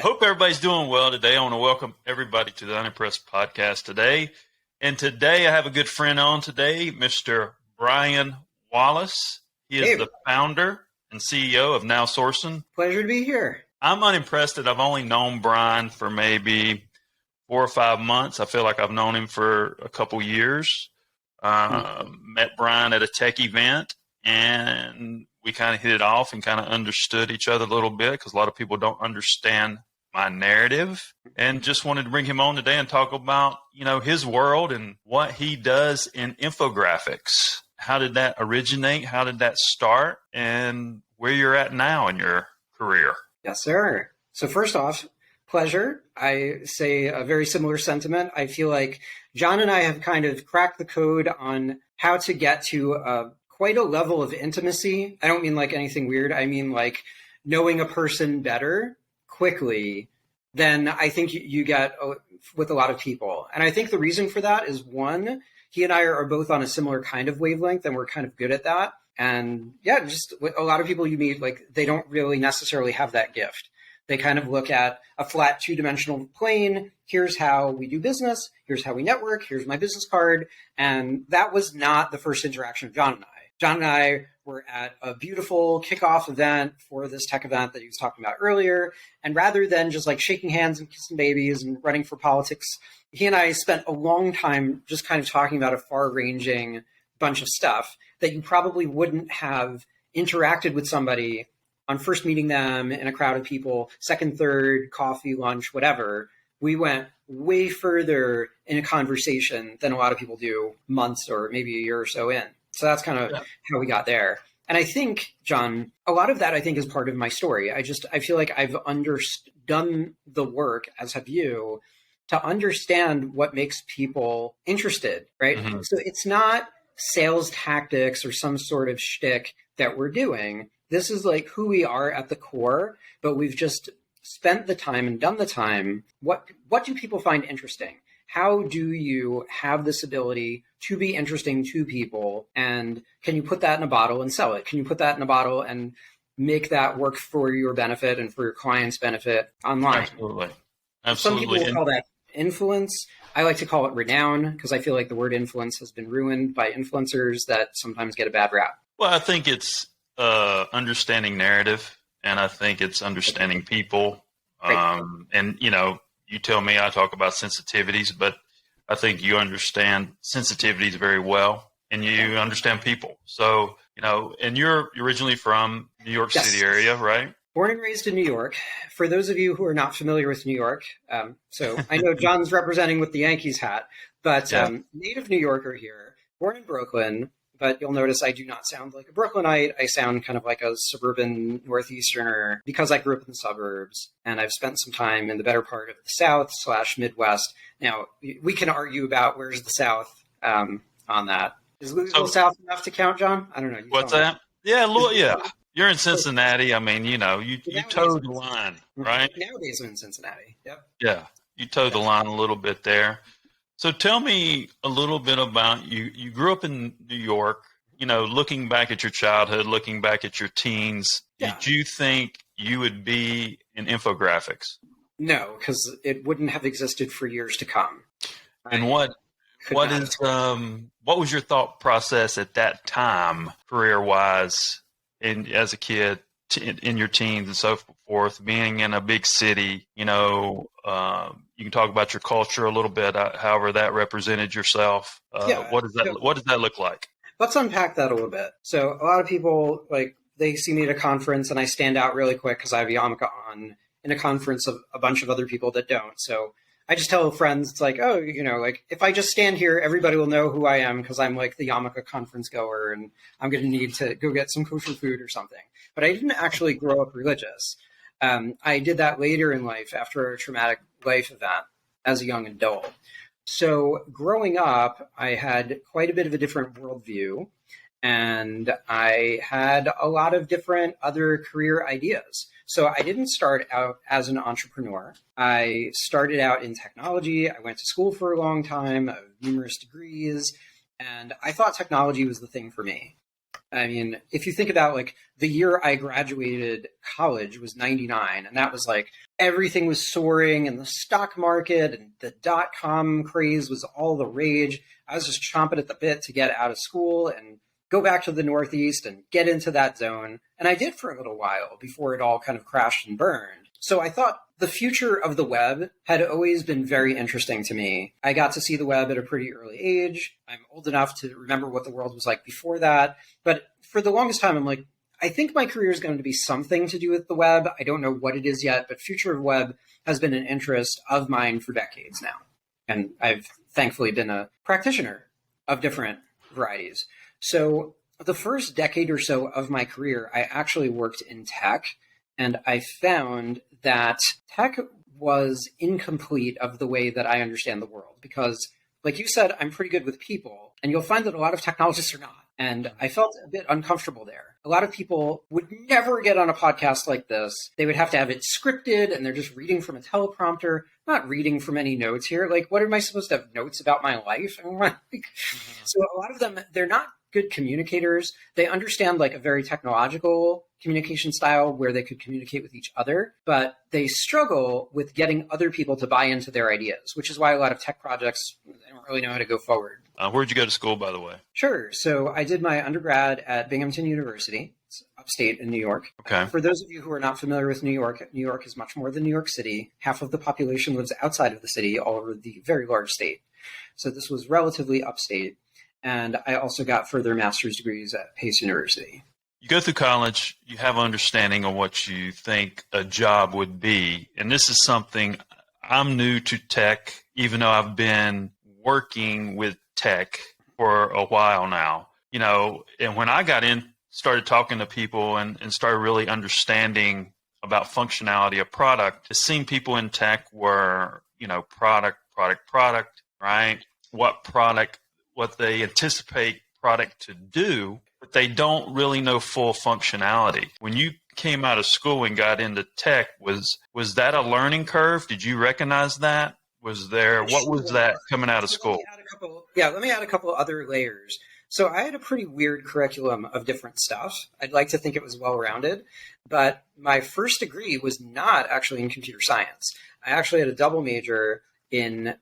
Hope everybody's doing well today. I want to welcome everybody to the Unimpressed Podcast today. And today I have a good friend on today, Mr. Brian Wallace. He is the founder and CEO of Now Sourcing. Pleasure to be here. I'm unimpressed that I've only known Brian for maybe 4 or 5 months. I feel like I've known him for a couple years. Met Brian at a tech event, and we kind of hit it off and kind of understood each other a little bit because a lot of people don't understand my narrative, and just wanted to bring him on today and talk about, his world and what he does in infographics. How did that originate? How did that start? And where you're at now in your career? Yes, sir. So first off, pleasure. I say a very similar sentiment. I feel like John and I have kind of cracked the code on how to get to quite a level of intimacy. I don't mean like anything weird. I mean like knowing a person better quickly than I think you get with a lot of people. And I think the reason for that is, one, he and I are both on a similar kind of wavelength, and we're kind of good at that. And yeah, just a lot of people you meet, like, they don't really necessarily have that gift. They kind of look at a flat 2-dimensional plane. Here's how we do business. Here's how we network. Here's my business card. And that was not the first interaction of John and I. John and I were at a beautiful kickoff event for this tech event that he was talking about earlier. And rather than just like shaking hands and kissing babies and running for politics, he and I spent a long time just kind of talking about a far-ranging bunch of stuff that you probably wouldn't have interacted with somebody on first meeting them in a crowd of people, second, third, coffee, lunch, whatever. We went way further in a conversation than a lot of people do months or maybe a year or so in. So that's kind of how we got there. And I think, John, a lot of that I think is part of my story. I feel like I've done the work, as have you, to understand what makes people interested, right? Mm-hmm. So it's not sales tactics or some sort of shtick that we're doing. This is like who we are at the core, but we've just spent the time and done the time. What do people find interesting? How do you have this ability to be interesting to people? And can you put that in a bottle and sell it? Can you put that in a bottle and make that work for your benefit and for your client's benefit online? Absolutely. Some people will call that influence. I like to call it renown because I feel like the word influence has been ruined by influencers that sometimes get a bad rap. Well, I think it's understanding narrative, and I think it's understanding people. And, you tell me I talk about sensitivities, but I think you understand sensitivities very well, and you understand people. So, and you're originally from New York City area, right? Born and raised in New York. For those of you who are not familiar with New York, so I know John's representing with the Yankees hat, but native New Yorker here, born in Brooklyn. But you'll notice I do not sound like a Brooklynite. I sound kind of like a suburban Northeasterner because I grew up in the suburbs, and I've spent some time in the better part of the South/Midwest. Now, we can argue about where's the South on that. Is Louisville South enough to count, John? I don't know. What's that? Yeah, yeah. You're in Cincinnati. I mean, you towed the line, right? Nowadays I'm in Cincinnati. Yep. Yeah, you towed the line a little bit there. So tell me a little bit about you. You grew up in New York, looking back at your childhood, looking back at your teens. Yeah. Did you think you would be in infographics? No, because it wouldn't have existed for years to come. And what was your thought process at that time, career-wise, as a kid, in your teens and so forth, being in a big city, you can talk about your culture a little bit, however that represented yourself. What does that look like? Let's unpack that a little bit. So a lot of people, they see me at a conference and I stand out really quick because I have a yarmulke on in a conference of a bunch of other people that don't. So I just tell friends, it's like, if I just stand here, everybody will know who I am because I'm like the yarmulke conference goer and I'm going to need to go get some kosher food or something. But I didn't actually grow up religious. I did that later in life after a traumatic life event as a young adult. So growing up, I had quite a bit of a different worldview, and I had a lot of different other career ideas. So I didn't start out as an entrepreneur. I started out in technology. I went to school for a long time, numerous degrees, and I thought technology was the thing for me. I mean, if you think about like the year I graduated college was 99, and that was like everything was soaring in the stock market and the .com craze was all the rage. I was just chomping at the bit to get out of school and go back to the Northeast and get into that zone. And I did for a little while before it all kind of crashed and burned. So I thought the future of the web had always been very interesting to me. I got to see the web at a pretty early age. I'm old enough to remember what the world was like before that. But for the longest time, I'm like, I think my career is going to be something to do with the web. I don't know what it is yet, but future of web has been an interest of mine for decades now. And I've thankfully been a practitioner of different varieties. So the first decade or so of my career, I actually worked in tech, and I found that tech was incomplete of the way that I understand the world. Because, like you said, I'm pretty good with people, and you'll find that a lot of technologists are not. And I felt a bit uncomfortable there. A lot of people would never get on a podcast like this. They would have to have it scripted, and they're just reading from a teleprompter, not reading from any notes here. Like, what am I supposed to have notes about my life? So a lot of them, they're not good communicators. They understand like a very technological communication style where they could communicate with each other, but they struggle with getting other people to buy into their ideas, which is why a lot of tech projects don't really know how to go forward. Where'd you go to school, by the way? Sure. So I did my undergrad at Binghamton University. It's upstate in New York. Okay. For those of you who are not familiar with New York is much more than New York City. Half of the population lives outside of the city, all over the very large state. So this was relatively upstate. And I also got further master's degrees at Pace University. You go through college, you have an understanding of what you think a job would be. And this is something I'm new to tech, even though I've been working with tech for a while now. You know, and when I got in, started talking to people and started really understanding about functionality of product, it seemed people in tech were, you know, product, right? What they anticipate product to do, but they don't really know full functionality. When you came out of school and got into tech, was that a learning curve? Did you recognize that? What was that coming out of school? Let me add a couple other layers. So I had a pretty weird curriculum of different stuff. I'd like to think it was well-rounded, but my first degree was not actually in computer science. I actually had a double major in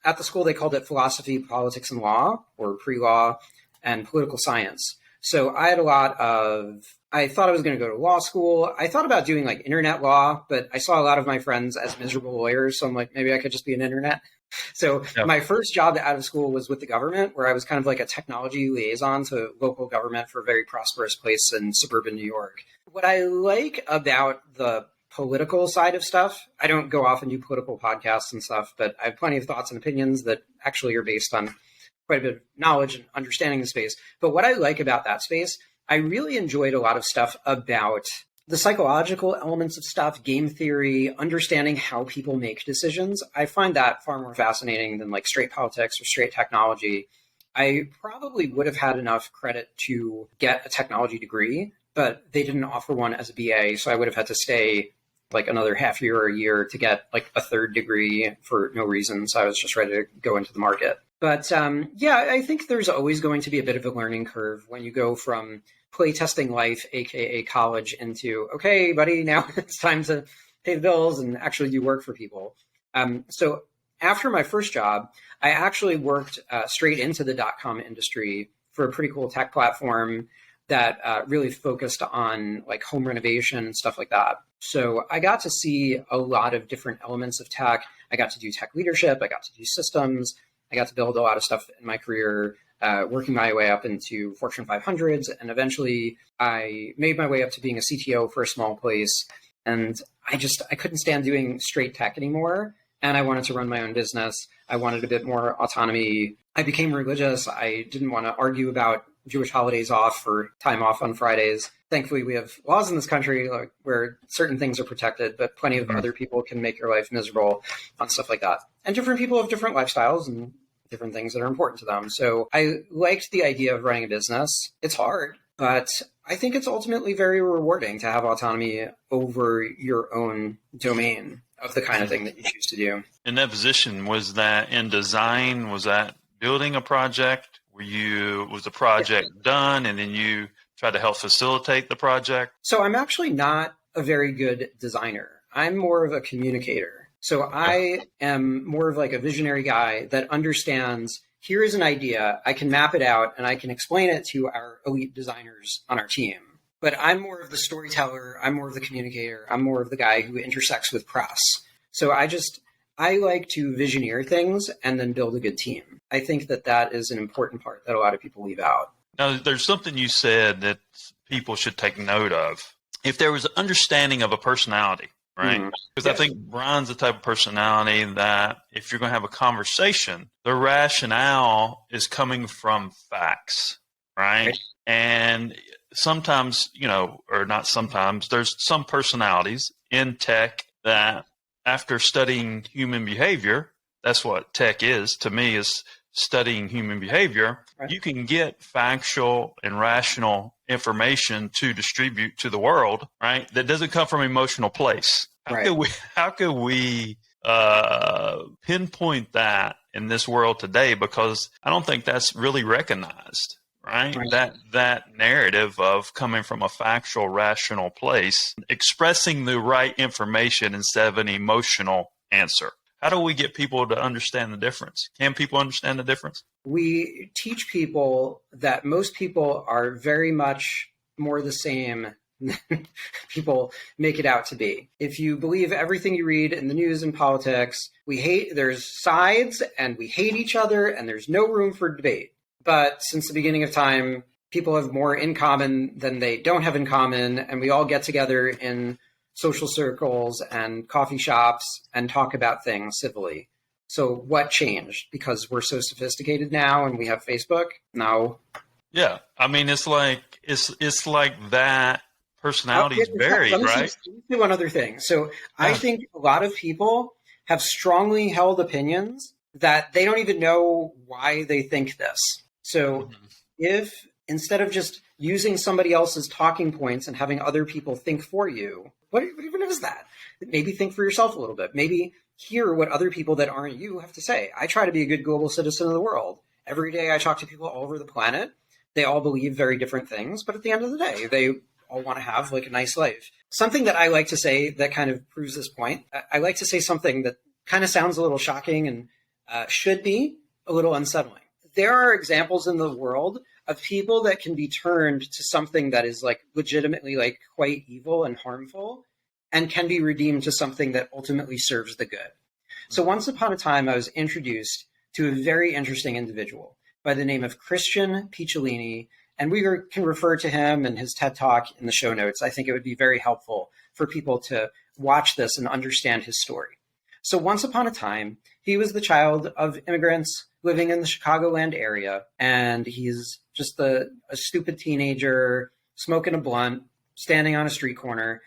at the school, they called it philosophy, politics, and law, or pre-law, and political science. So I had I thought I was going to go to law school. I thought about doing like internet law, but I saw a lot of my friends as miserable lawyers. So I'm like, maybe I could just be an internet. So My first job out of school was with the government, where I was kind of like a technology liaison to local government for a very prosperous place in suburban New York. What I like about the political side of stuff, I don't go off and do political podcasts and stuff, but I have plenty of thoughts and opinions that actually are based on quite a bit of knowledge and understanding the space. But what I like about that space, I really enjoyed a lot of stuff about the psychological elements of stuff, game theory, understanding how people make decisions. I find that far more fascinating than like straight politics or straight technology. I probably would have had enough credit to get a technology degree, but they didn't offer one as a BA, so I would have had to stay like another half year or a year to get like a third degree for no reason. So I was just ready to go into the market. But I think there's always going to be a bit of a learning curve when you go from playtesting life, aka college, into, okay, buddy, now it's time to pay the bills and actually do work for people. So after my first job, I actually worked straight into the .com industry for a pretty cool tech platform that really focused on like home renovation and stuff like that. So I got to see a lot of different elements of tech. I got to do tech leadership. I got to do systems. I got to build a lot of stuff in my career, working my way up into Fortune 500s. And eventually I made my way up to being a CTO for a small place. And I couldn't stand doing straight tech anymore. And I wanted to run my own business. I wanted a bit more autonomy. I became religious. I didn't want to argue about Jewish holidays off or time off on Fridays. Thankfully, we have laws in this country where certain things are protected, but plenty of other people can make your life miserable on stuff like that. And different people have different lifestyles and different things that are important to them. So I liked the idea of running a business. It's hard, but I think it's ultimately very rewarding to have autonomy over your own domain of the kind of thing that you choose to do. In that position, was that in design? Was that building a project? Was the project done and then you tried to help facilitate the project? So I'm actually not a very good designer. I'm more of a communicator. So I am more of like a visionary guy that understands, here is an idea, I can map it out and I can explain it to our elite designers on our team. But I'm more of the storyteller, I'm more of the communicator, I'm more of the guy who intersects with press. So I like to visioneer things and then build a good team. I think that is an important part that a lot of people leave out. Now, there's something you said that people should take note of. If there was an understanding of a personality, right? Because I think Brian's the type of personality that if you're going to have a conversation, the rationale is coming from facts, right? And sometimes, or not sometimes, there's some personalities in tech that after studying human behavior, that's what tech is to me, is studying human behavior. Right. You can get factual and rational information to distribute to the world, right? That doesn't come from an emotional place. How could we pinpoint that in this world today? Because I don't think that's really recognized, right? That narrative of coming from a factual, rational place, expressing the right information instead of an emotional answer. How do we get people to understand the difference? Can people understand the difference? We teach people that most people are very much more the same than people make it out to be. If you believe everything you read in the news and politics, there's sides and we hate each other and there's no room for debate. But since the beginning of time, people have more in common than they don't have in common, and we all get together in social circles and coffee shops and talk about things civilly. So what changed? Because we're so sophisticated now and we have Facebook? No. Yeah. I mean, it's like that personality is buried, right? Let me say one other thing. So I think a lot of people have strongly held opinions that they don't even know why they think this. So if instead of just using somebody else's talking points and having other people think for you, what even is that? Maybe think for yourself a little bit. Maybe hear what other people that aren't you have to say. I try to be a good global citizen of the world. Every day I talk to people all over the planet. They all believe very different things, but at the end of the day, they all want to have like a nice life. Something that I like to say that kind of proves this point, I like to say something that kind of sounds a little shocking and should be a little unsettling. There are examples in the world of people that can be turned to something that is like legitimately like quite evil and harmful and can be redeemed to something that ultimately serves the good. So once upon a time, I was introduced to a very interesting individual by the name of Christian Picciolini, and we can refer to him and his TED Talk in the show notes. I think it would be very helpful for people to watch this and understand his story. So once upon a time, he was the child of immigrants living in the Chicagoland area, and he's just a stupid teenager smoking a blunt, standing on a street corner,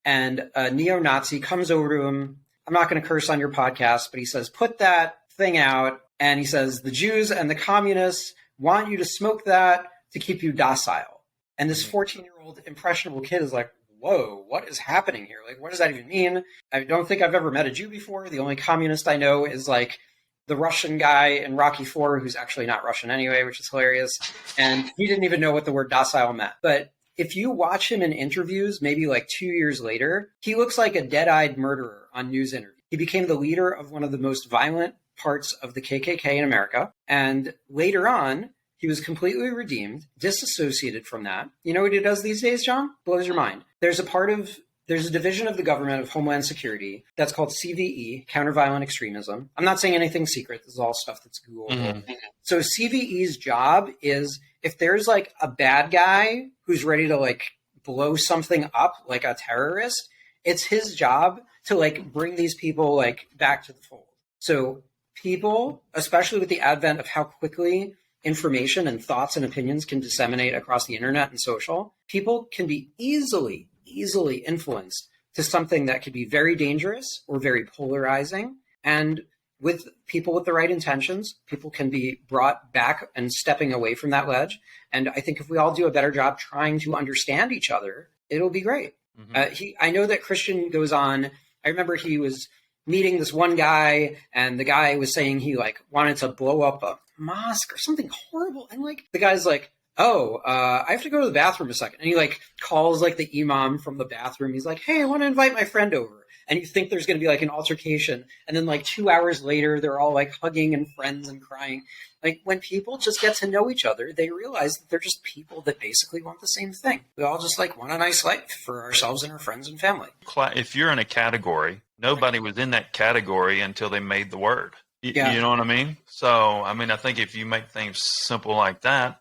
and a neo-Nazi comes over to him. I'm not going to curse on your podcast, but he says, put that thing out, and he says, the Jews and the communists want you to smoke that to keep you docile. And this 14-year-old impressionable kid is like, whoa, what is happening here? Like, what does that even mean? I don't think I've ever met a Jew before. The only communist I know is like the Russian guy in Rocky IV, who's actually not Russian anyway, which is hilarious. And he didn't even know what the word docile meant. But if you watch him in interviews, maybe like 2 years later, he looks like a dead-eyed murderer on news interviews. He became the leader of one of the most violent parts of the KKK in America. And later on, he was completely redeemed, disassociated from that. You know what he does these days, John? Blows your mind. There's a division of the government of Homeland Security that's called CVE, Counter-Violent Extremism. I'm not saying anything secret. This is all stuff that's Googled. Mm-hmm. So CVE's job is if there's like a bad guy who's ready to like blow something up, like a terrorist, it's his job to like bring these people like back to the fold. So people, especially with the advent of how quickly information and thoughts and opinions can disseminate across the internet and social, people can be easily influenced to something that could be very dangerous or very polarizing. And with people with the right intentions, people can be brought back and stepping away from that ledge. And I think if we all do a better job trying to understand each other, it'll be great. Mm-hmm. I know that Christian goes on. I remember he was meeting this one guy, and the guy was saying he like wanted to blow up a mosque or something horrible. And like the guy's like, oh, I have to go to the bathroom a second. And he like calls like the imam from the bathroom. He's like, hey, I want to invite my friend over. And you think there's going to be like an altercation. And then like 2 hours later, they're all like hugging and friends and crying. Like when people just get to know each other, they realize that they're just people that basically want the same thing. We all just like want a nice life for ourselves and our friends and family. If you're in a category, nobody was in that category until they made the word. Yeah. You know what I mean? So, I mean, I think if you make things simple like that,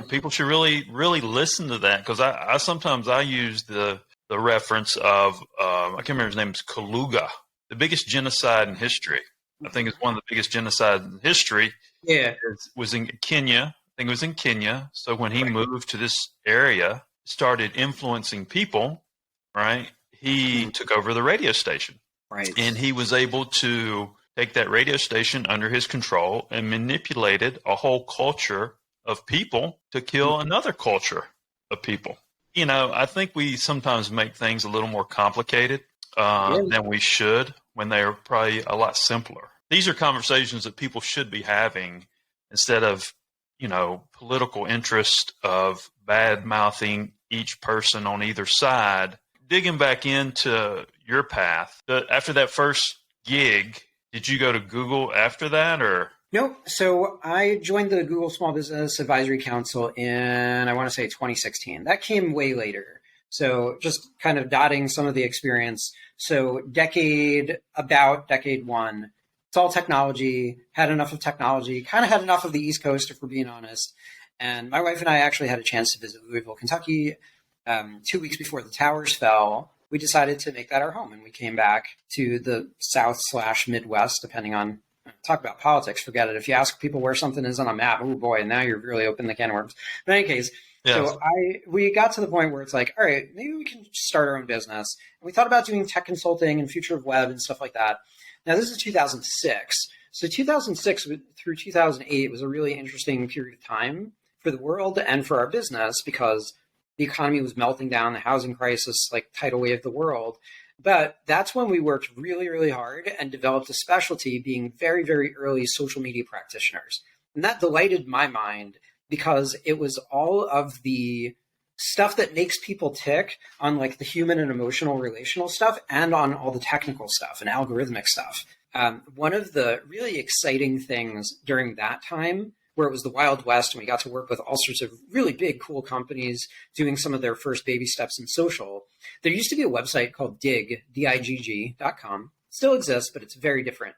people should really, really listen to that. Because I sometimes use the reference of, I can't remember his name, is Kaluga, the biggest genocide in history. I think it's one of the biggest genocides in history. Yeah. It was in Kenya. I think it was in Kenya. So when he moved to this area, started influencing people, right? He took over the radio station. Right. And he was able to take that radio station under his control and manipulated a whole culture of people to kill another culture of people. You know, I think we sometimes make things a little more complicated than we should when they're probably a lot simpler. These are conversations that people should be having instead of, you know, political interest of bad-mouthing each person on either side. Digging back into your path, after that first gig, did you go to Google after that, or? Nope. So I joined the Google Small Business Advisory Council in, I want to say 2016. That came way later. So just kind of dotting some of the experience. So decade one, it's all technology, had enough of technology, kind of had enough of the East Coast, if we're being honest. And my wife and I actually had a chance to visit Louisville, Kentucky 2 weeks before the towers fell. We decided to make that our home, and we came back to the South/Midwest, depending on, talk about politics, forget it. If you ask people where something is on a map, oh boy, now you're really opening the can of worms. But in any case, yes. So we got to the point where it's like, all right, maybe we can start our own business. And we thought about doing tech consulting and future of web and stuff like that. Now, this is 2006. So 2006 through 2008 was a really interesting period of time for the world and for our business because the economy was melting down, the housing crisis, like tidal wave the world. But that's when we worked really, really hard and developed a specialty being very, very early social media practitioners. And that delighted my mind because it was all of the stuff that makes people tick on like the human and emotional relational stuff and on all the technical stuff and algorithmic stuff. One of the really exciting things during that time, where it was the Wild West and we got to work with all sorts of really big, cool companies doing some of their first baby steps in social. There used to be a website called digg.com. Still exists, but it's very different.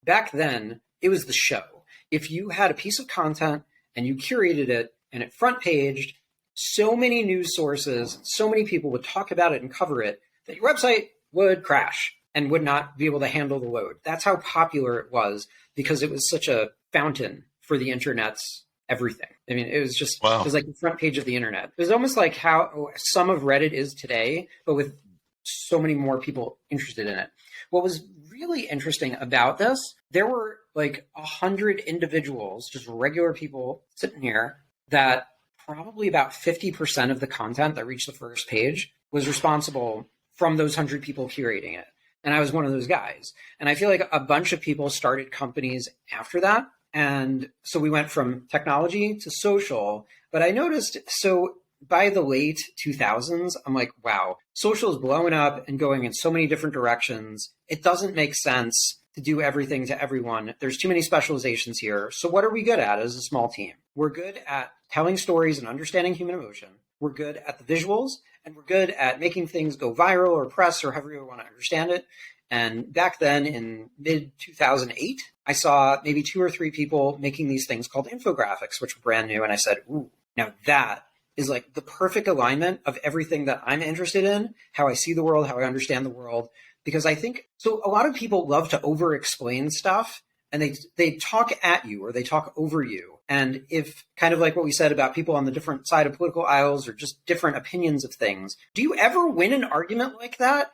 Back then, it was the show. If you had a piece of content and you curated it and it front paged, so many news sources, so many people would talk about it and cover it that your website would crash and would not be able to handle the load. That's how popular it was because it was such a fountain for the internet's everything. I mean, it was just, It was like the front page of the internet. It was almost like how some of Reddit is today, but with so many more people interested in it. What was really interesting about this, there were like 100 individuals, just regular people sitting here that probably about 50% of the content that reached the first page was responsible from those 100 people curating it. And I was one of those guys. And I feel like a bunch of people started companies after that. And so we went from technology to social, but I noticed, so by the late 2000s, I'm like, wow, social is blowing up and going in so many different directions. It doesn't make sense to do everything to everyone. There's too many specializations here. So what are we good at as a small team? We're good at telling stories and understanding human emotion. We're good at the visuals, and we're good at making things go viral or press or however you want to understand it. And back then in mid-2008, I saw maybe 2 or 3 people making these things called infographics, which were brand new. And I said, ooh, now that is like the perfect alignment of everything that I'm interested in, how I see the world, how I understand the world. Because I think, so a lot of people love to over-explain stuff and they talk at you or they talk over you. And if kind of like what we said about people on the different side of political aisles or just different opinions of things, do you ever win an argument like that?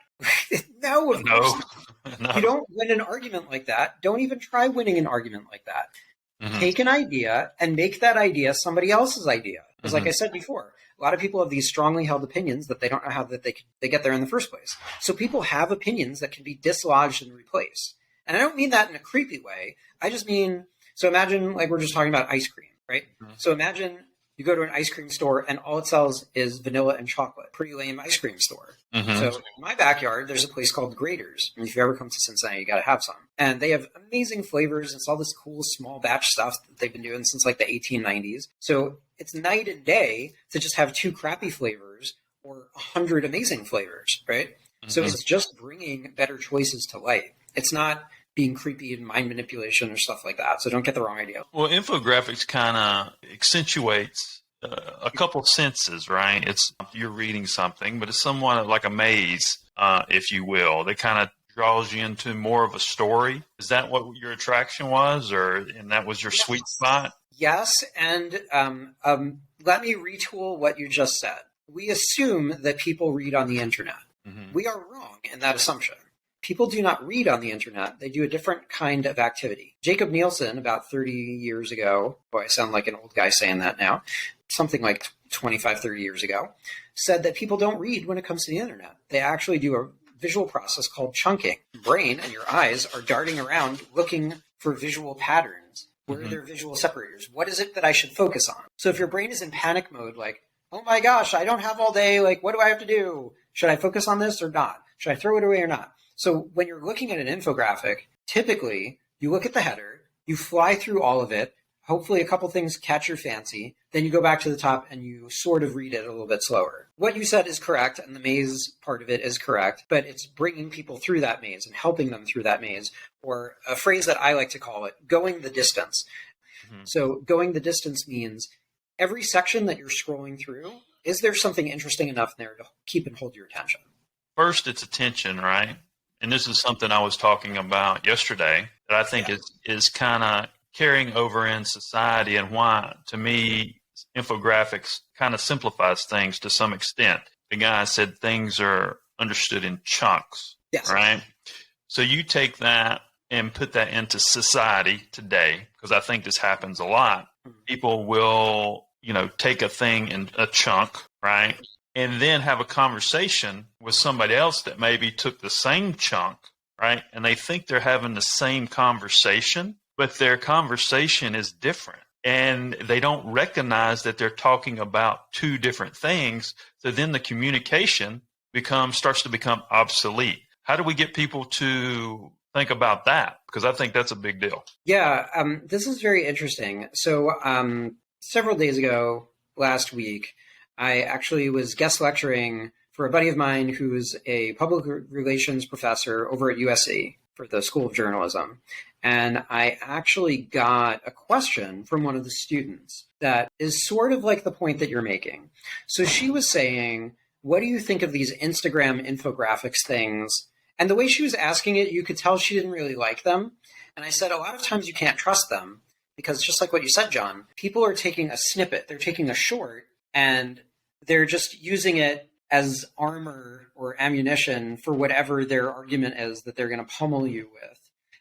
No, of course not. No. You don't win an argument like that. Don't even try winning an argument like that. Mm-hmm. Take an idea and make that idea somebody else's idea. Because like I said before, A lot of people have these strongly held opinions that they don't know how that they get there in the first place. So people have opinions that can be dislodged and replaced. And I don't mean that in a creepy way. I just mean, so imagine like we're just talking about ice cream, right? Mm-hmm. So imagine you go to an ice cream store and all it sells is vanilla and chocolate. Pretty lame ice cream store. Mm-hmm. So in my backyard, there's a place called Grater's. And if you ever come to Cincinnati, you got to have some. And they have amazing flavors. It's all this cool small batch stuff that they've been doing since like the 1890s. So it's night and day to just have 2 crappy flavors or 100 amazing flavors, right? Mm-hmm. So it's just bringing better choices to light. It's not being creepy and mind manipulation or stuff like that. So don't get the wrong idea. Well, infographics kind of accentuates a couple senses, right? It's you're reading something, but it's somewhat like a maze, if you will. That kind of draws you into more of a story. Is that what your attraction was, and that was your sweet spot? Yes, and let me retool what you just said. We assume that people read on the internet. Mm-hmm. We are wrong in that assumption. People do not read on the internet. They do a different kind of activity. Jacob Nielsen, about 30 years ago, boy, I sound like an old guy saying that now, something like 25, 30 years ago, said that people don't read when it comes to the internet. They actually do a visual process called chunking. Your brain and your eyes are darting around looking for visual patterns. Where are their visual separators? What is it that I should focus on? So if your brain is in panic mode, like, oh my gosh, I don't have all day, like, what do I have to do? Should I focus on this or not? Should I throw it away or not? So when you're looking at an infographic, typically you look at the header, you fly through all of it, hopefully a couple things catch your fancy, then you go back to the top and you sort of read it a little bit slower. What you said is correct, and the maze part of it is correct, but it's bringing people through that maze and helping them through that maze, or a phrase that I like to call it, going the distance. Mm-hmm. So going the distance means every section that you're scrolling through, is there something interesting enough there to keep and hold your attention? First, it's attention, right? And this is something I was talking about yesterday that I think is kind of carrying over in society, and why, to me, infographics kind of simplifies things to some extent. The guy said things are understood in chunks, right? So you take that and put that into society today, because I think this happens a lot. People will, take a thing in a chunk, right? And then have a conversation with somebody else that maybe took the same chunk, right? And they think they're having the same conversation, but their conversation is different. And they don't recognize that they're talking about 2 different things. So then the communication starts to become obsolete. How do we get people to think about that? Because I think that's a big deal. Yeah, this is very interesting. So several days ago, last week, I actually was guest lecturing for a buddy of mine who's a public relations professor over at USC for the School of Journalism. And I actually got a question from one of the students that is sort of like the point that you're making. So she was saying, what do you think of these Instagram infographics things? And the way she was asking it, you could tell she didn't really like them. And I said, a lot of times you can't trust them because just like what you said, John, people are taking a snippet, they're taking a short, and they're just using it as armor or ammunition for whatever their argument is that they're going to pummel you with.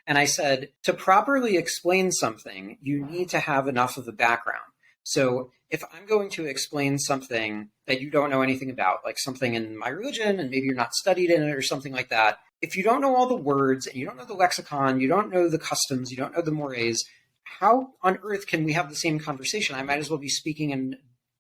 And I said, to properly explain something, you need to have enough of a background. So if I'm going to explain something that you don't know anything about, like something in my religion, and maybe you're not studied in it or something like that, if you don't know all the words and you don't know the lexicon, you don't know the customs, you don't know the mores, how on earth can we have the same conversation? I might as well be speaking in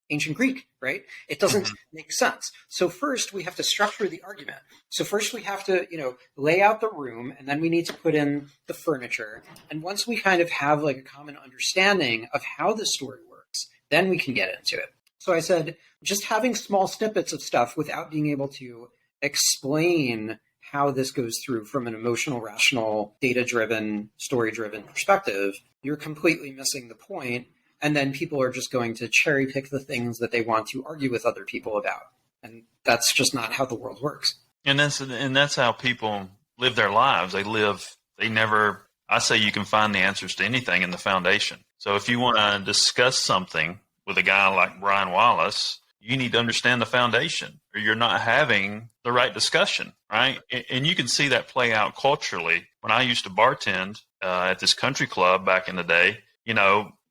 ancient Greek, right? It doesn't make sense. So first we have to structure the argument. So first we have to, lay out the room, and then we need to put in the furniture. And once we kind of have like a common understanding of how the story works, then we can get into it. So I said, just having small snippets of stuff without being able to explain how this goes through from an emotional, rational, data-driven, story-driven perspective, you're completely missing the point. And then people are just going to cherry pick the things that they want to argue with other people about. And that's just not how the world works. And that's how people live their lives. I say you can find the answers to anything in the foundation. So if you want to discuss something with a guy like Brian Wallace, you need to understand the foundation, or you're not having the right discussion, right? And you can see that play out culturally. When I used to bartend at this country club back in the day,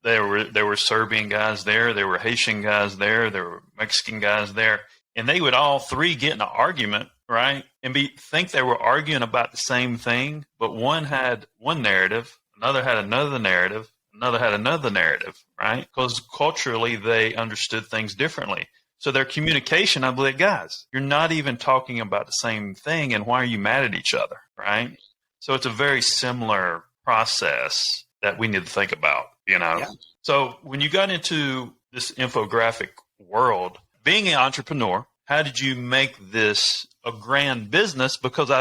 There were Serbian guys there were Haitian guys there were Mexican guys there, and they would all three get in an argument, right? And think they were arguing about the same thing, but one had one narrative, another had another narrative, another had another narrative, right? Because culturally they understood things differently. So their communication, I believe, guys, you're not even talking about the same thing, and why are you mad at each other, right? So it's a very similar process that we need to think about, you know? Yeah. So when you got into this infographic world, being an entrepreneur, how did you make this a grand business? Because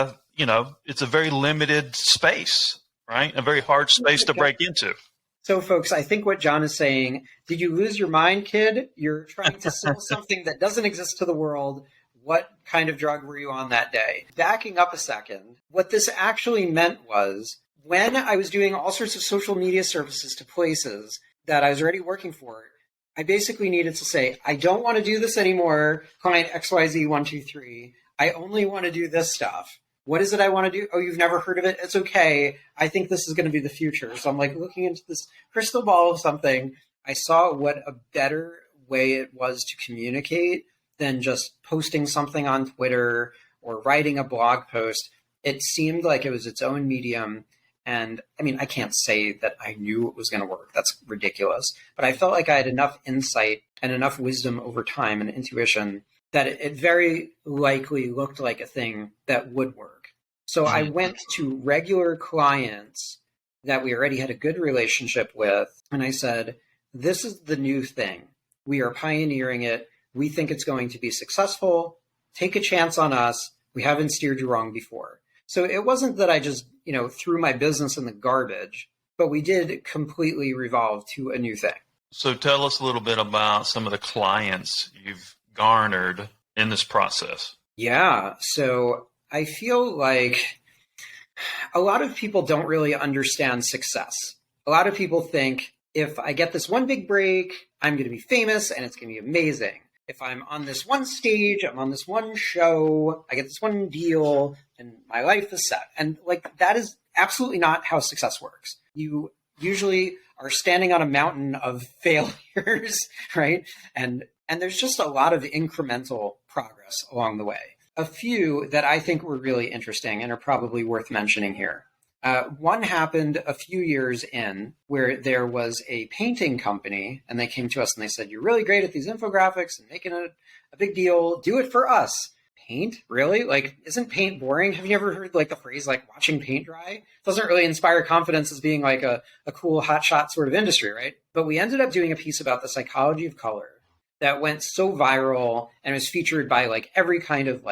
it's a very limited space, right? A very hard space to break into. So, folks, I think what John is saying, did you lose your mind, kid? You're trying to sell something that doesn't exist to the world. What kind of drug were you on that day? Backing up a second, what this actually meant was when I was doing all sorts of social media services to places that I was already working for, I basically needed to say, I don't want to do this anymore, client XYZ123. I only want to do this stuff. What is it I want to do? Oh, you've never heard of it? It's okay. I think this is going to be the future. So I'm like looking into this crystal ball of something. I saw what a better way it was to communicate than just posting something on Twitter or writing a blog post. It seemed like it was its own medium. And I mean, I can't say that I knew it was going to work. That's ridiculous. But I felt like I had enough insight and enough wisdom over time and intuition that it very likely looked like a thing that would work. So I went to regular clients that we already had a good relationship with, and I said, this is the new thing. We are pioneering it. We think it's going to be successful. Take a chance on us. We haven't steered you wrong before. So it wasn't that I just, threw my business in the garbage, but we did completely revolve to a new thing. So tell us a little bit about some of the clients you've garnered in this process. Yeah. So I feel like a lot of people don't really understand success. A lot of people think if I get this one big break, I'm going to be famous and it's going to be amazing. If I'm on this one stage, I'm on this one show, I get this one deal and my life is set. And that is absolutely not how success works. You usually are standing on a mountain of failures, right? And there's just a lot of incremental progress along the way. A few that I think were really interesting and are probably worth mentioning here. One happened a few years in where there was a painting company and they came to us and they said, you're really great at these infographics and making a big deal. Do it for us. Paint? Really? Isn't paint boring? Have you ever heard the phrase watching paint dry? It doesn't really inspire confidence as being a cool hotshot sort of industry, right? But we ended up doing a piece about the psychology of color that went so viral and was featured by every kind of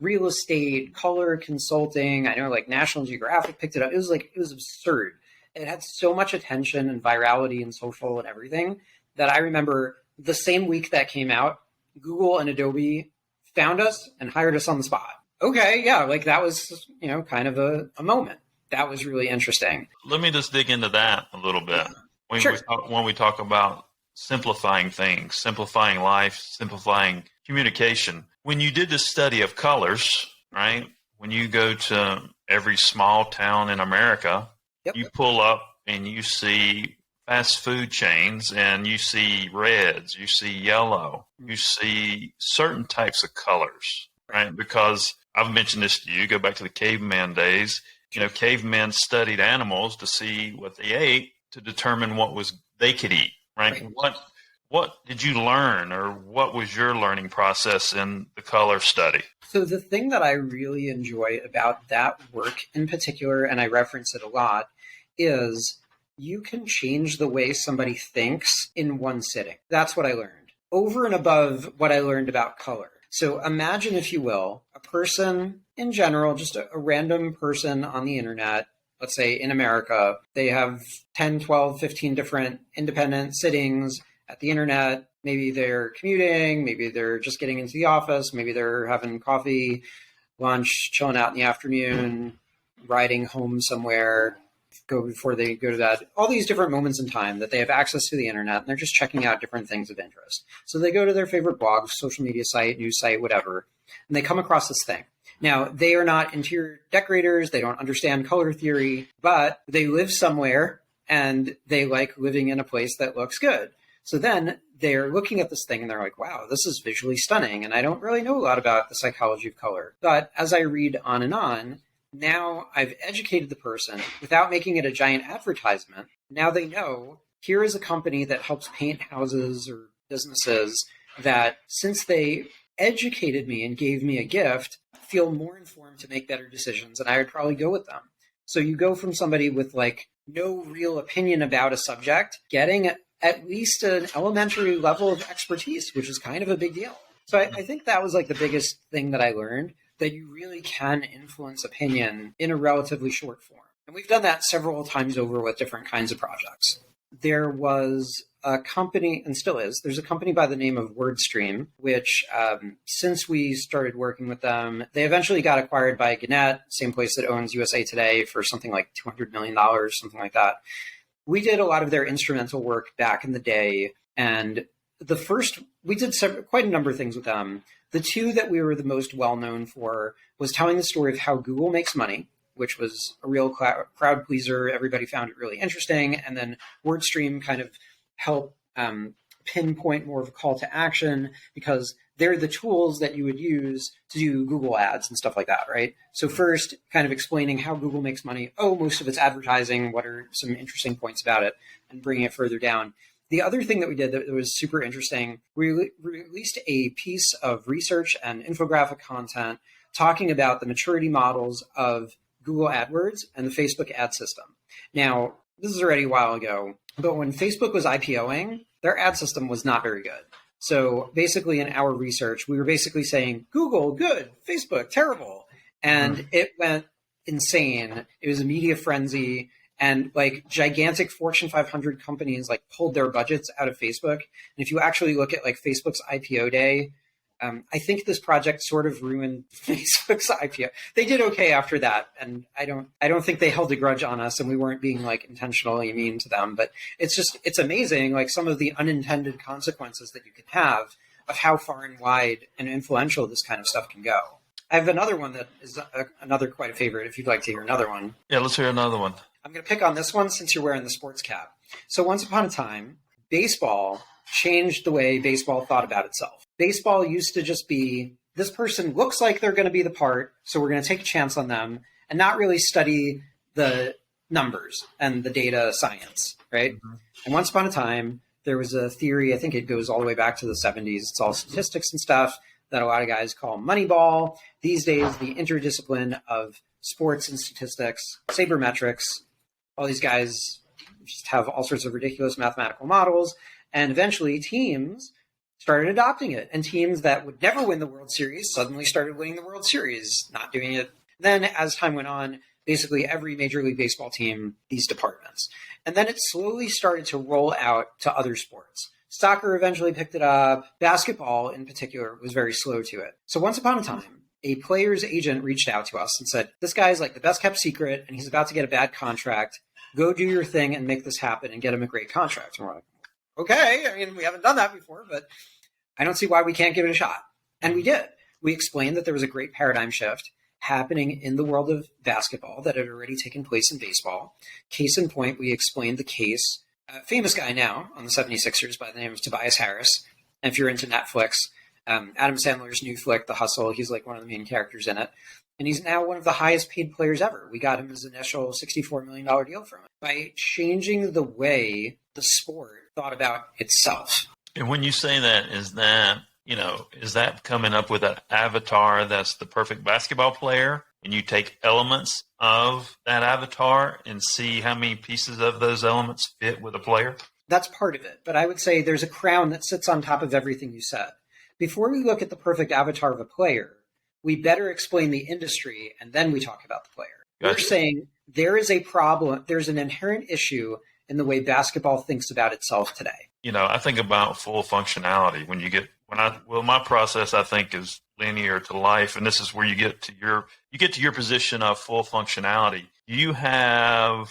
real estate, color consulting. I know National Geographic picked it up. It was absurd. It had so much attention and virality and social and everything that I remember the same week that came out, Google and Adobe found us and hired us on the spot. Okay, yeah, that was, kind of a moment. That was really interesting. Let me just dig into that a little bit. When we talk about simplifying things, simplifying life, simplifying communication. When you did this study of colors, right? When you go to every small town in America, you pull up and you see fast food chains and you see reds, you see yellow, you see certain types of colors, right? Because I've mentioned this to you, go back to the caveman days. Cavemen studied animals to see what they ate to determine what they could eat, right? What did you learn, or what was your learning process in the color study? So the thing that I really enjoy about that work in particular, and I reference it a lot, is you can change the way somebody thinks in one sitting. That's what I learned. Over and above what I learned about color. So imagine, if you will, a person in general, just a random person on the internet, let's say in America, they have 10, 12, 15 different independent sittings at the internet. Maybe they're commuting, maybe they're just getting into the office, maybe they're having coffee, lunch, chilling out in the afternoon, riding home somewhere, before they go to that. All these different moments in time that they have access to the internet, and they're just checking out different things of interest. So they go to their favorite blog, social media site, news site, whatever, and they come across this thing. Now, they are not interior decorators, they don't understand color theory, but they live somewhere and they like living in a place that looks good. So then they're looking at this thing and they're like, wow, this is visually stunning. And I don't really know a lot about the psychology of color. But as I read on, now I've educated the person without making it a giant advertisement. Now they know here is a company that helps paint houses or businesses that, since they educated me and gave me a gift, feel more informed to make better decisions, and I would probably go with them. So you go from somebody with like no real opinion about a subject, getting at least an elementary level of expertise, which is kind of a big deal. So I think that was like the biggest thing that I learned, that you really can influence opinion in a relatively short form. And we've done that several times over with different kinds of projects. There was a company, and still is, there's a company by the name of WordStream, which since we started working with them, they eventually got acquired by Gannett, same place that owns USA Today, for something like $200 million, something like that. We did a lot of their instrumental work back in the day, and we did quite a number of things with them. The two that we were the most well-known for was telling the story of how Google makes money, which was a real crowd pleaser. Everybody found it really interesting. And then WordStream kind of helped pinpoint more of a call to action, because they're the tools that you would use to do Google ads and stuff like that, right? So first, kind of explaining how Google makes money. Oh, most of it's advertising. What are some interesting points about it? And bringing it further down. The other thing that we did that was super interesting, we released a piece of research and infographic content talking about the maturity models of Google AdWords and the Facebook ad system. Now, this is already a while ago, but when Facebook was IPOing, their ad system was not very good. So basically in our research, we were basically saying, Google, good, Facebook, terrible. And it went insane. It was a media frenzy, and like gigantic Fortune 500 companies like pulled their budgets out of Facebook. And if you actually look at like Facebook's IPO day, I think this project sort of ruined Facebook's IPO. They did okay after that, and I don't think they held a grudge on us, and we weren't being like intentionally mean to them. But it's amazing, like some of the unintended consequences that you can have of how far and wide and influential this kind of stuff can go. I have another one that is another quite a favorite. If you'd like to hear another one, Yeah, let's hear another one. I'm going to pick on this one since you're wearing the sports cap. So once upon a time, baseball changed the way baseball thought about itself. Baseball used to just be, this person looks like they're going to be the part, so we're going to take a chance on them and not really study the numbers and the data science, right? Mm-hmm. And once upon a time, there was a theory, I think it goes all the way back to the 70s, it's all statistics and stuff, that a lot of guys call Moneyball. These days, the interdiscipline of sports and statistics, sabermetrics, all these guys just have all sorts of ridiculous mathematical models. And eventually teams started adopting it. And teams that would never win the World Series suddenly started winning the World Series, not doing it. Then as time went on, basically every Major League Baseball team, these departments. And then it slowly started to roll out to other sports. Soccer eventually picked it up. Basketball in particular was very slow to it. So once upon a time, a player's agent reached out to us and said, this guy's like the best kept secret and he's about to get a bad contract. Go do your thing and make this happen and get him a great contract. And we're like, okay, I mean, we haven't done that before, but I don't see why we can't give it a shot. And we did. We explained that there was a great paradigm shift happening in the world of basketball that had already taken place in baseball. Case in point, we explained the case. A famous guy now on the 76ers by the name of Tobias Harris. And if you're into Netflix, Adam Sandler's new flick, The Hustle, he's like one of the main characters in it. And he's now one of the highest paid players ever. We got him his initial $64 million deal from him by changing the way the sport thought about itself. And when you say that, is that coming up with an avatar that's the perfect basketball player? And you take elements of that avatar and see how many pieces of those elements fit with a player? That's part of it. But I would say there's a crown that sits on top of everything you said. Before we look at the perfect avatar of a player, we better explain the industry, and then we talk about the player. Gotcha. We're saying there is a problem, there's an inherent issue in the way basketball thinks about itself today. I think about full functionality. My process, I think, is linear to life, and this is where you get to your position of full functionality. You have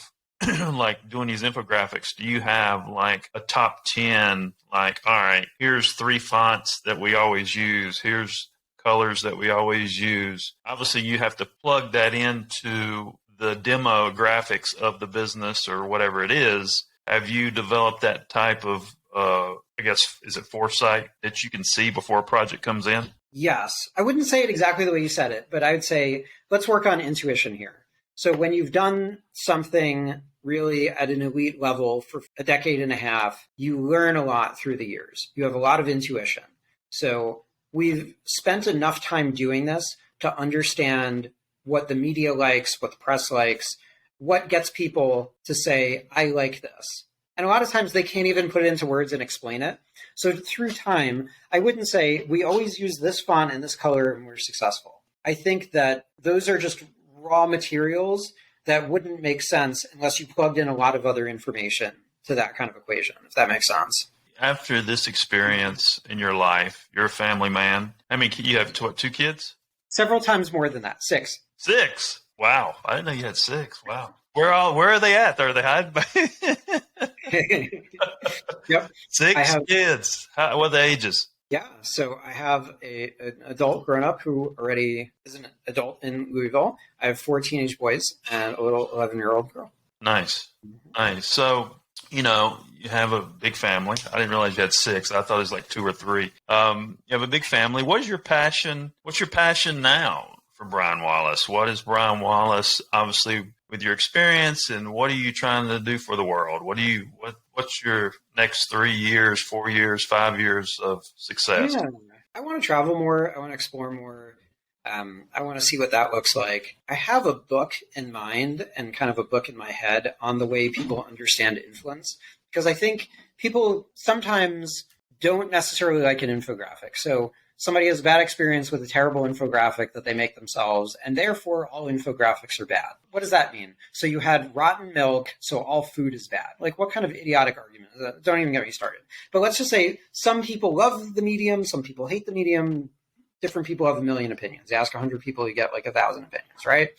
like doing these infographics, do you have like a top 10, like, all right, here's 3 fonts that we always use, here's colors that we always use. Obviously, you have to plug that into the demographics of the business or whatever it is, have you developed that type of, I guess, is it foresight that you can see before a project comes in? Yes. I wouldn't say it exactly the way you said it, but I would say, let's work on intuition here. So when you've done something really at an elite level for a decade and a half, you learn a lot through the years. You have a lot of intuition. So we've spent enough time doing this to understand what the media likes, what the press likes, what gets people to say, I like this. And a lot of times they can't even put it into words and explain it. So through time, I wouldn't say we always use this font and this color and we're successful. I think that those are just raw materials that wouldn't make sense unless you plugged in a lot of other information to that kind of equation, if that makes sense. After this experience in your life, you're a family man. I mean, you have two kids? Several times more than that. 6. 6. Wow. I didn't know you had 6. Wow. Where are they at? Are they hiding? Yep. 6 kids. What are the ages? Yeah. So I have an adult grown-up who already is an adult in Louisville. I have 4 teenage boys and a little 11-year-old girl. Nice. Nice. So, you have a big family. I didn't realize you had 6. I thought it was like 2 or 3. You have a big family. What is your passion? What's your passion now for Brian Wallace? What is Brian Wallace, obviously, with your experience, and what are you trying to do for the world? What's your next 3 years, 4 years, 5 years of success? Yeah. I want to travel more. I want to explore more. I want to see what that looks like. I have a book in mind and kind of a book in my head on the way people understand influence, because I think people sometimes don't necessarily like an infographic. So somebody has a bad experience with a terrible infographic that they make themselves, and therefore all infographics are bad. What does that mean? So you had rotten milk, so all food is bad. Like, what kind of idiotic argument is that? Don't even get me started. But let's just say some people love the medium, some people hate the medium. Different people have a million opinions. You ask 100 people, you get like 1,000 opinions, right?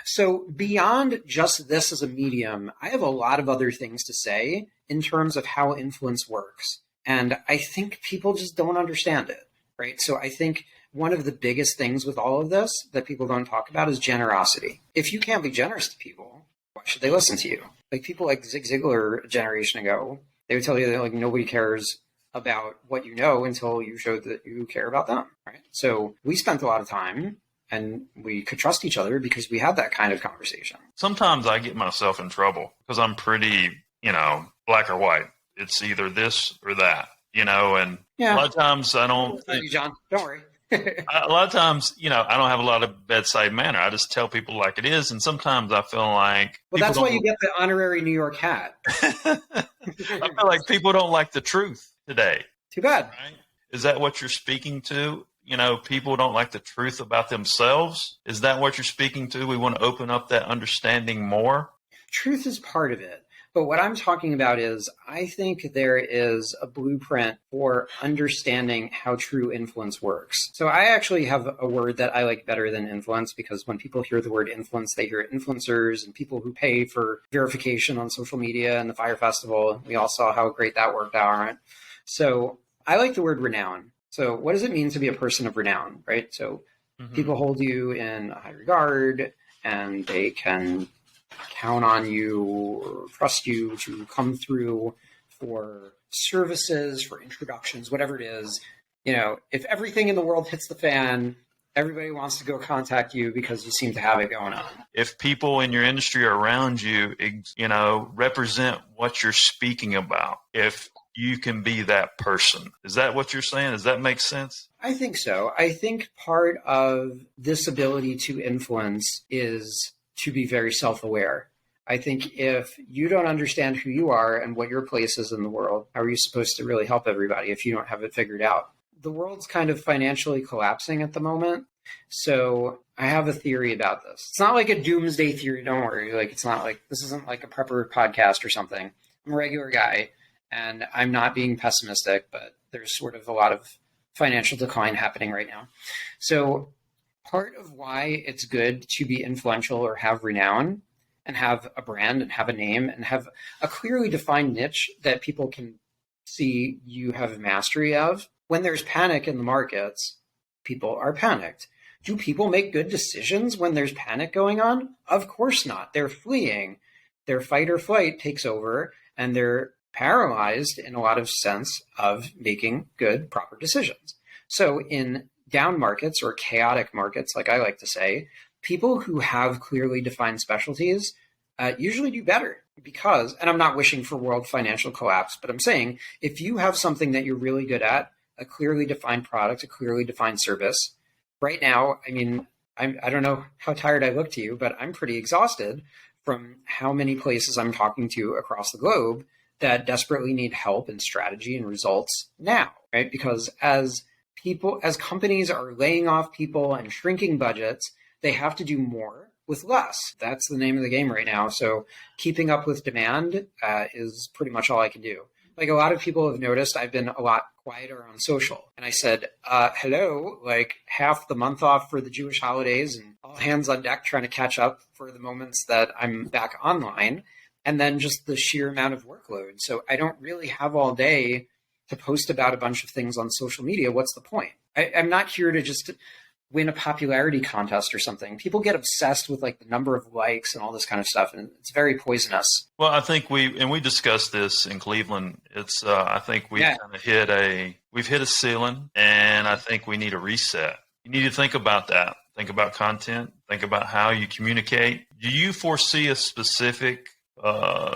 So beyond just this as a medium, I have a lot of other things to say in terms of how influence works. And I think people just don't understand it, right? So I think one of the biggest things with all of this that people don't talk about is generosity. If you can't be generous to people, why should they listen to you? Like people like Zig Ziglar a generation ago, they would tell you that like nobody cares about what you know until you show that you care about them, right? So we spent a lot of time and we could trust each other because we had that kind of conversation. Sometimes I get myself in trouble because I'm pretty, black or white. It's either this or that, and a lot of times I don't think, you, John. Don't worry. A lot of times, I don't have a lot of bedside manner. I just tell people like it is. And sometimes I feel like... Well, that's why you get the honorary New York hat. I feel like people don't like the truth today. Too bad. Right? Is that what you're speaking to? People don't like the truth about themselves. Is that what you're speaking to? We want to open up that understanding more. Truth is part of it. But what I'm talking about is I think there is a blueprint for understanding how true influence works. So I actually have a word that I like better than influence, because when people hear the word influence, they hear influencers and people who pay for verification on social media and the Fire Festival. We all saw how great that worked out, right? So I like the word renown. So what does it mean to be a person of renown, right? So people hold you in high regard and they can count on you or trust you to come through for services, for introductions, whatever it is. If everything in the world hits the fan, everybody wants to go contact you because you seem to have it going on. If people in your industry around you, represent what you're speaking about, if you can be that person. Is that what you're saying? Does that make sense? I think so. I think part of this ability to influence is to be very self-aware. I think if you don't understand who you are and what your place is in the world, how are you supposed to really help everybody if you don't have it figured out? The world's kind of financially collapsing at the moment. So I have a theory about this. It's not like a doomsday theory. Don't worry. It's not like, this isn't like a prepper podcast or something. I'm a regular guy and I'm not being pessimistic, but there's sort of a lot of financial decline happening right now. So part of why it's good to be influential or have renown and have a brand and have a name and have a clearly defined niche that people can see you have mastery of. When there's panic in the markets, people are panicked. Do people make good decisions when there's panic going on? Of course not. They're fleeing. Their fight or flight takes over, and they're paralyzed in a lot of sense of making good, proper decisions. So in down markets or chaotic markets, like I like to say, people who have clearly defined specialties usually do better because, and I'm not wishing for world financial collapse, but I'm saying if you have something that you're really good at, a clearly defined product, a clearly defined service, right now, I mean, I don't know how tired I look to you, but I'm pretty exhausted from how many places I'm talking to across the globe that desperately need help and strategy and results now, right? Because as companies are laying off people and shrinking budgets, they have to do more with less. That's the name of the game right now. So keeping up with demand is pretty much all I can do. Like a lot of people have noticed I've been a lot quieter on social. And I said, hello, like half the month off for the Jewish holidays and all hands on deck trying to catch up for the moments that I'm back online. And then just the sheer amount of workload. So I don't really have all day to post about a bunch of things on social media. What's the point? I'm not here to just win a popularity contest or something. People get obsessed with like the number of likes and all this kind of stuff, and it's very poisonous. Well, I think we discussed this in Cleveland. It's I think we kind of hit a ceiling, and I think we need a reset. You need to think about that. Think about content. Think about how you communicate. Do you foresee a specific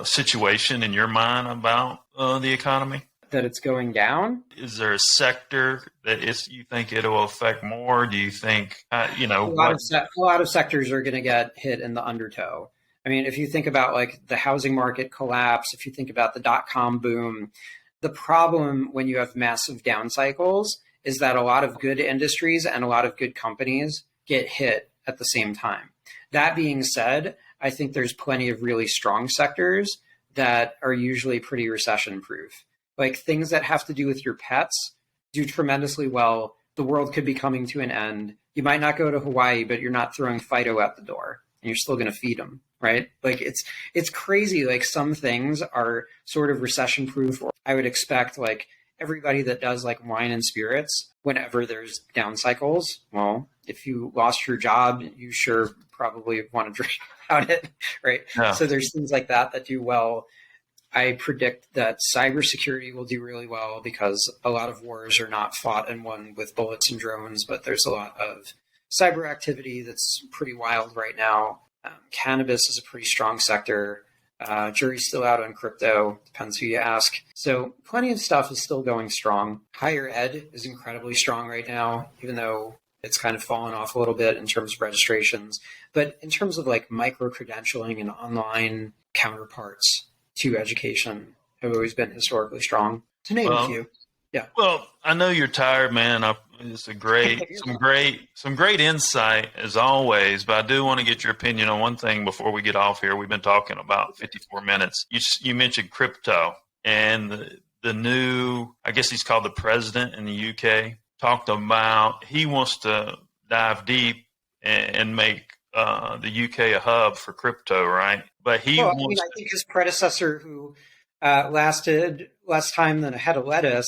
situation in your mind about the economy? That it's going down? Is there a sector that you think it'll affect more? Do you think, a lot of sectors are going to get hit in the undertow. I mean, if you think about like the housing market collapse, if you think about the dot-com boom, the problem when you have massive down cycles is that a lot of good industries and a lot of good companies get hit at the same time. That being said, I think there's plenty of really strong sectors that are usually pretty recession-proof. Like things that have to do with your pets do tremendously well. The world could be coming to an end. You might not go to Hawaii, but you're not throwing Fido out the door and you're still going to feed them, right? Like it's crazy. Like some things are sort of recession proof. I would expect like everybody that does like wine and spirits, whenever there's down cycles, well, if you lost your job, you sure probably want to drink about it, right? Yeah. So there's things like that do well. I predict that cybersecurity will do really well because a lot of wars are not fought and won with bullets and drones, but there's a lot of cyber activity that's pretty wild right now. Cannabis is a pretty strong sector. Jury's still out on crypto, depends who you ask. So plenty of stuff is still going strong. Higher ed is incredibly strong right now, even though it's kind of fallen off a little bit in terms of registrations. But in terms of like micro-credentialing and online counterparts to education have always been historically strong, to name a few. Yeah. Well, I know you're tired, man. It's some great insight as always. But I do want to get your opinion on one thing before we get off here. We've been talking about 54 minutes. You mentioned crypto, and the new, I guess he's called the president in the UK, talked about he wants to dive deep and make the UK a hub for crypto, right? But I think his predecessor, who lasted less time than a head of lettuce,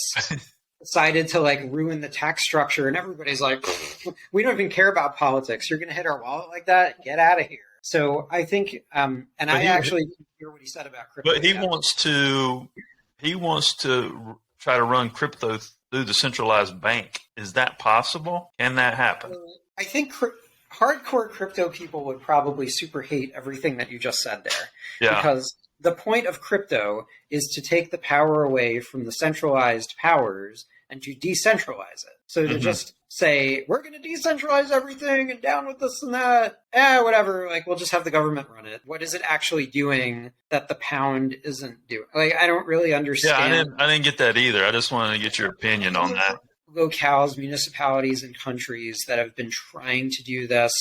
decided to like ruin the tax structure, and everybody's like, we don't even care about politics. You're going to hit our wallet like that? Get out of here. So I think, actually didn't hear what he said about crypto. But he wants to try to run crypto through the centralized bank. Is that possible? Can that happen? I think hardcore crypto people would probably super hate everything that you just said there. Yeah. Because the point of crypto is to take the power away from the centralized powers and to decentralize it. So to just say, we're going to decentralize everything and down with this and that, whatever, like we'll just have the government run it. What is it actually doing that the pound isn't doing? Like, I don't really understand. Yeah, I didn't get that either. I just wanted to get your opinion on that. Locales, municipalities, and countries that have been trying to do this.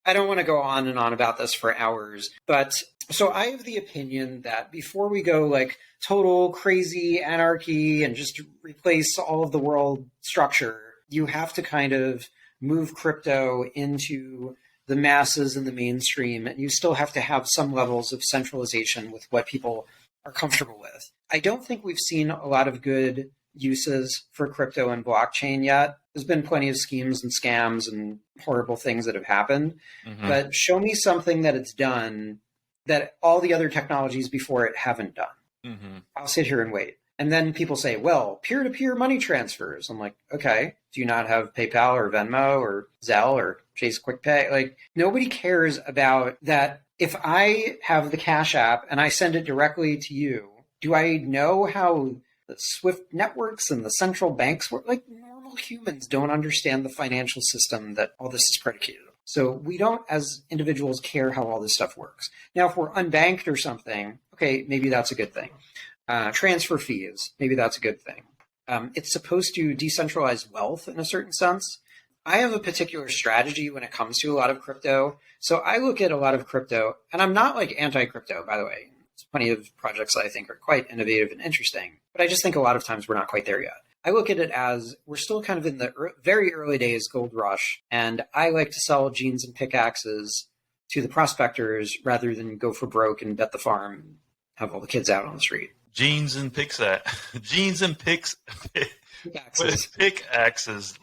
I don't want to go on and on about this for hours, but so I have the opinion that before we go like total crazy anarchy and just replace all of the world structure, you have to kind of move crypto into the masses and the mainstream, and you still have to have some levels of centralization with what people are comfortable with. I don't think we've seen a lot of good uses for crypto and blockchain yet. There's been plenty of schemes and scams and horrible things that have happened. Mm-hmm. But show me something that it's done that all the other technologies before it haven't done. Mm-hmm. I'll sit here and wait. And then people say, well, peer-to-peer money transfers. I'm like, okay, do you not have PayPal or Venmo or Zelle or Chase QuickPay? Like, nobody cares about that. If I have the Cash App and I send it directly to you, do I know how the SWIFT networks and the central banks work? Like, normal humans don't understand the financial system that all this is predicated on. So we don't, as individuals, care how all this stuff works. Now, if we're unbanked or something, okay, maybe that's a good thing. Transfer fees, maybe that's a good thing. It's supposed to decentralize wealth in a certain sense. I have a particular strategy when it comes to a lot of crypto. So I look at a lot of crypto, and I'm not like anti-crypto, by the way. There's plenty of projects that I think are quite innovative and interesting, but I just think a lot of times we're not quite there yet. I look at it as we're still kind of in the very early days gold rush, and I like to sell jeans and pickaxes to the prospectors rather than go for broke and bet the farm, have all the kids out on the street. Jeans and pickaxes,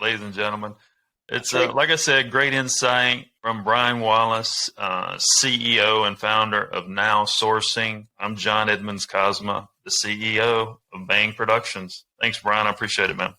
ladies and gentlemen. It's like I said, great insight from Brian Wallace, CEO and founder of Now Sourcing. I'm John Edmonds Kozma, the CEO of Bang Productions. Thanks, Brian. I appreciate it, man.